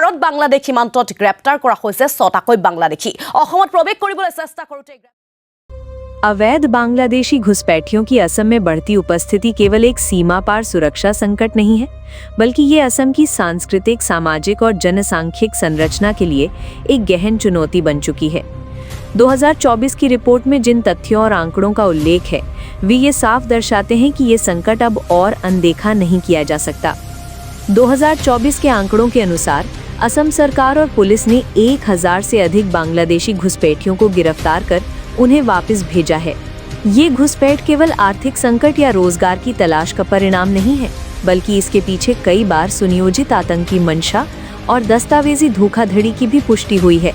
ভাৰত বাংলাদেশ সীমান্তত গ্ৰেপ্তাৰ কৰা হৈছে 6টাকৈ বাংলাদেশী অসমত প্ৰৱেশ কৰিবলৈ চেষ্টা কৰোঁতে अवैध बांग्लादेशी घुसपैठियों की असम में बढ़ती उपस्थिति केवल एक सीमा पार सुरक्षा संकट नहीं है, बल्कि ये असम की सांस्कृतिक, सामाजिक और जनसांख्यिक संरचना के लिए एक गहन चुनौती बन चुकी है। 2024 की रिपोर्ट में जिन तथ्यों और आंकड़ों का उल्लेख है, वे ये साफ दर्शाते हैं कि ये संकट अब और अनदेखा नहीं किया जा सकता। 2024 के आंकड़ों के अनुसार असम सरकार और पुलिस ने 1000 से अधिक बांग्लादेशी घुसपैठियों को गिरफ्तार कर उन्हें वापस भेजा है। ये घुसपैठ केवल आर्थिक संकट या रोजगार की तलाश का परिणाम नहीं है, बल्कि इसके पीछे कई बार सुनियोजित आतंकी मंशा और दस्तावेजी धोखाधड़ी की भी पुष्टि हुई है।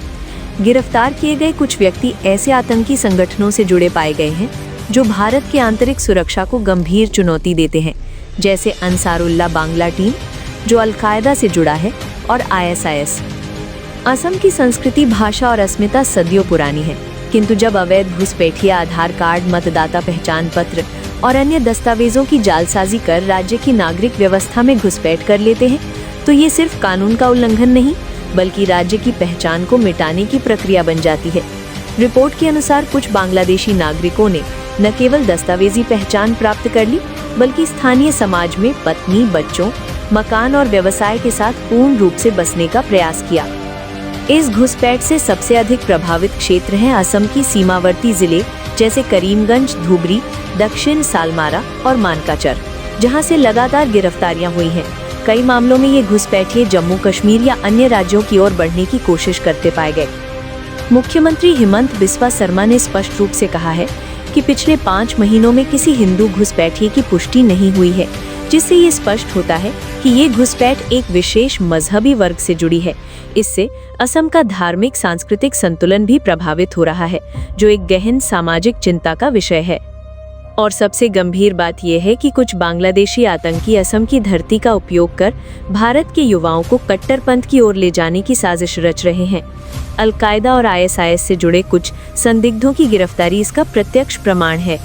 गिरफ्तार किए गए कुछ व्यक्ति ऐसे आतंकी संगठनों से जुड़े पाए गए हैं जो भारत की आंतरिक सुरक्षा को गंभीर चुनौती देते हैं, जैसे अंसारुल्लाह बांग्ला टीम जो अल-कायदा से जुड़ा है और ISIS। असम की संस्कृति, भाषा और अस्मिता सदियों पुरानी है, किंतु जब अवैध घुसपैठिया आधार कार्ड, मतदाता पहचान पत्र और अन्य दस्तावेजों की जालसाजी कर राज्य की नागरिक व्यवस्था में घुसपैठ कर लेते हैं, तो ये सिर्फ कानून का उल्लंघन नहीं, बल्कि राज्य की पहचान को मिटाने की प्रक्रिया बन जाती है। रिपोर्ट के अनुसार कुछ बांग्लादेशी नागरिकों ने न केवल दस्तावेजी पहचान प्राप्त कर ली, बल्कि स्थानीय समाज में पत्नी, बच्चों, मकान और व्यवसाय के साथ पूर्ण रूप से बसने का प्रयास किया। इस घुसपैठ से सबसे अधिक प्रभावित क्षेत्र हैं असम की सीमावर्ती जिले जैसे करीमगंज, धुबरी, दक्षिण सालमारा और मानकाचर, जहां से लगातार गिरफ्तारियां हुई हैं। कई मामलों में ये घुसपैठिए जम्मू कश्मीर या अन्य राज्यों की ओर बढ़ने की कोशिश करते पाए गए। मुख्यमंत्री हिमंत बिस्वा शर्मा ने स्पष्ट रूप से कहा है कि पिछले 5 महीनों में किसी हिंदू घुसपैठिए की पुष्टि नहीं हुई है, जिससे ये स्पष्ट होता है कि ये घुसपैठ एक विशेष मजहबी वर्ग से जुड़ी है। इससे असम का धार्मिक सांस्कृतिक संतुलन भी प्रभावित हो रहा है, जो एक गहन सामाजिक चिंता का विषय है। और सबसे गंभीर बात यह है कि कुछ बांग्लादेशी आतंकी असम की धरती का उपयोग कर भारत के युवाओं को कट्टरपंथ की ओर ले जाने की साजिश रच रहे हैं। अल-कायदा और ISIS से जुड़े कुछ संदिग्धों की गिरफ्तारी इसका प्रत्यक्ष प्रमाण है।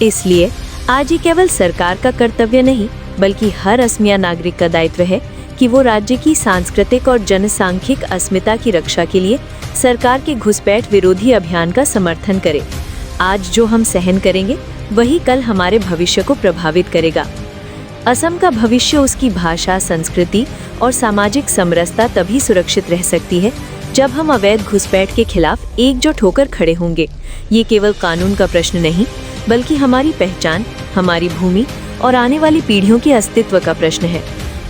इसलिए आज ये केवल सरकार का कर्तव्य नहीं, बल्कि हर असमिया नागरिक का दायित्व है कि वो राज्य की सांस्कृतिक और जनसांख्यिक अस्मिता की रक्षा के लिए सरकार के घुसपैठ विरोधी अभियान का समर्थन करे। आज जो हम सहन करेंगे, वही कल हमारे भविष्य को प्रभावित करेगा। असम का भविष्य उसकी भाषा, संस्कृति और सामाजिक समरसता तभी सुरक्षित रह सकती है जब हम अवैध घुसपैठ के खिलाफ एकजुट होकर खड़े होंगे। ये केवल कानून का प्रश्न नहीं, बल्कि हमारी पहचान, हमारी भूमि और आने वाली पीढ़ियों के अस्तित्व का प्रश्न है।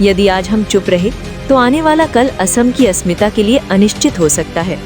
यदि आज हम चुप रहे, तो आने वाला कल असम की अस्मिता के लिए अनिश्चित हो सकता है।